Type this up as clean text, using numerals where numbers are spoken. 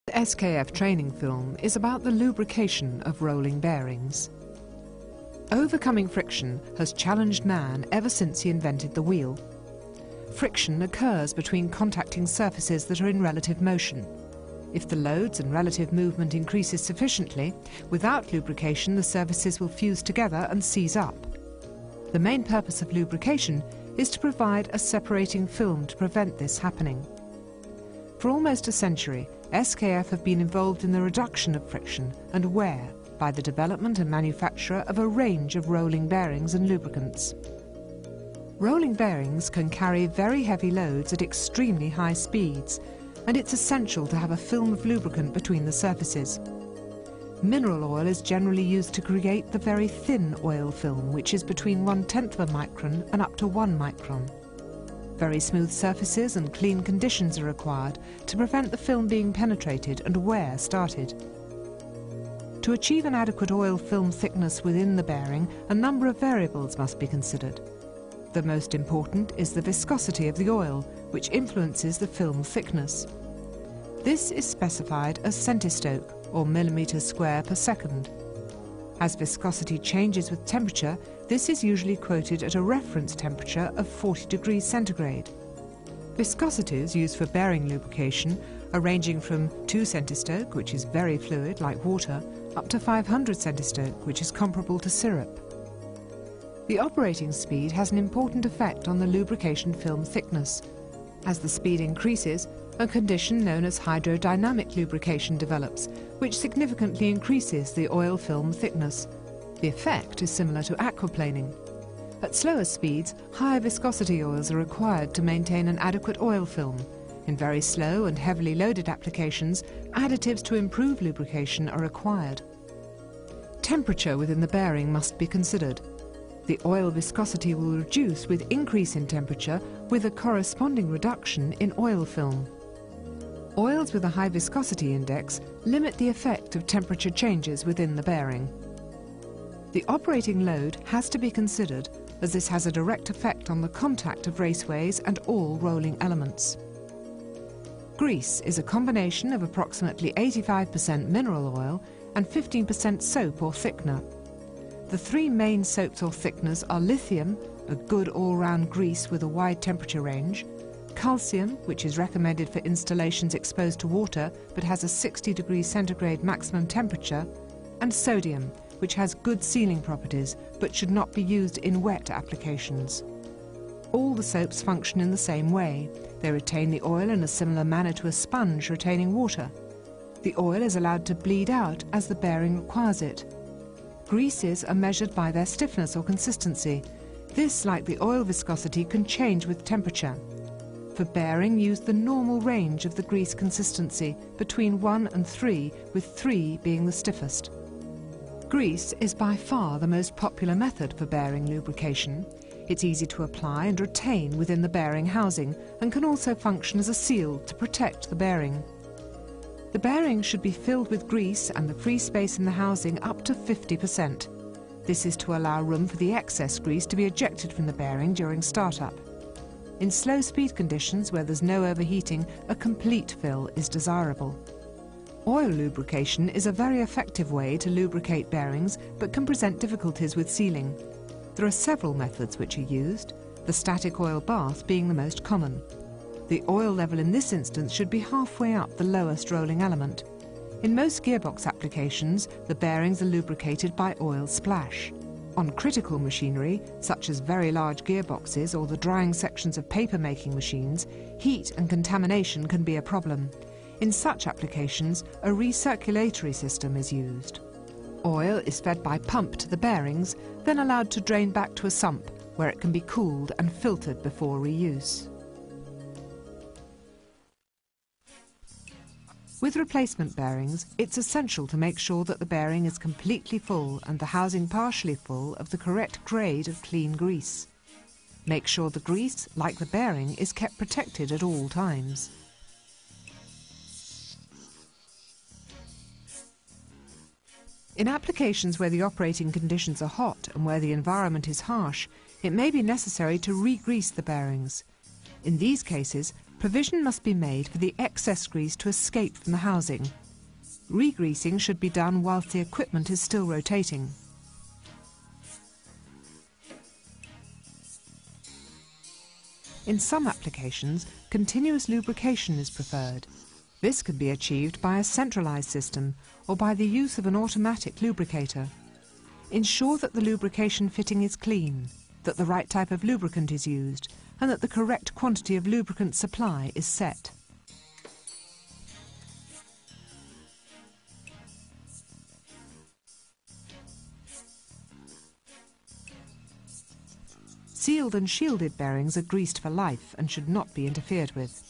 The SKF training film is about the lubrication of rolling bearings. Overcoming friction has challenged man ever since he invented the wheel. Friction occurs between contacting surfaces that are in relative motion. If the loads and relative movement increases sufficiently, without lubrication the surfaces will fuse together and seize up. The main purpose of lubrication is to provide a separating film to prevent this happening. For almost a century, SKF have been involved in the reduction of friction and wear by the development and manufacture of a range of rolling bearings and lubricants. Rolling bearings can carry very heavy loads at extremely high speeds, and it's essential to have a film of lubricant between the surfaces. Mineral oil is generally used to create the very thin oil film, which is between 1/10 of a micron and up to 1 micron. Very smooth surfaces and clean conditions are required to prevent the film being penetrated and wear started. To achieve an adequate oil film thickness within the bearing, a number of variables must be considered. The most important is the viscosity of the oil, which influences the film thickness. This is specified as centistoke, or millimetres square per second. As viscosity changes with temperature, this is usually quoted at a reference temperature of 40 degrees centigrade. Viscosities used for bearing lubrication are ranging from 2 centistoke, which is very fluid like water, up to 500 centistoke, which is comparable to syrup. The operating speed has an important effect on the lubrication film thickness. As the speed increases, a condition known as hydrodynamic lubrication develops, which significantly increases the oil film thickness. The effect is similar to aquaplaning. At slower speeds, higher viscosity oils are required to maintain an adequate oil film. In very slow and heavily loaded applications, additives to improve lubrication are required. Temperature within the bearing must be considered. The oil viscosity will reduce with increase in temperature, with a corresponding reduction in oil film. Oils with a high viscosity index limit the effect of temperature changes within the bearing. The operating load has to be considered, as this has a direct effect on the contact of raceways and all rolling elements. Grease is a combination of approximately 85% mineral oil and 15% soap or thickener. The three main soaps or thickeners are lithium, a good all-round grease with a wide temperature range, calcium, which is recommended for installations exposed to water but has a 60 degrees centigrade maximum temperature, and sodium, which has good sealing properties but should not be used in wet applications. All the soaps function in the same way. They retain the oil in a similar manner to a sponge retaining water. The oil is allowed to bleed out as the bearing requires it. Greases are measured by their stiffness or consistency. This, like the oil viscosity, can change with temperature. For bearing, use the normal range of the grease consistency, between 1 and 3, with 3 being the stiffest. Grease is by far the most popular method for bearing lubrication. It's easy to apply and retain within the bearing housing and can also function as a seal to protect the bearing. The bearing should be filled with grease and the free space in the housing up to 50%. This is to allow room for the excess grease to be ejected from the bearing during startup. In slow speed conditions where there's no overheating, a complete fill is desirable. Oil lubrication is a very effective way to lubricate bearings but can present difficulties with sealing. There are several methods which are used, the static oil bath being the most common. The oil level in this instance should be halfway up the lowest rolling element. In most gearbox applications, the bearings are lubricated by oil splash. On critical machinery, such as very large gearboxes or the drying sections of paper-making machines, heat and contamination can be a problem. In such applications, a recirculatory system is used. Oil is fed by pump to the bearings, then allowed to drain back to a sump, where it can be cooled and filtered before reuse. With replacement bearings, it's essential to make sure that the bearing is completely full and the housing partially full of the correct grade of clean grease. Make sure the grease, like the bearing, is kept protected at all times. In applications where the operating conditions are hot and where the environment is harsh, it may be necessary to re-grease the bearings. In these cases, Provision must be made for the excess grease to escape from the housing. Re-greasing should be done whilst the equipment is still rotating. In some applications, continuous lubrication is preferred. This can be achieved by a centralised system or by the use of an automatic lubricator. Ensure that the lubrication fitting is clean, that the right type of lubricant is used, and that the correct quantity of lubricant supply is set. Sealed and shielded bearings are greased for life and should not be interfered with.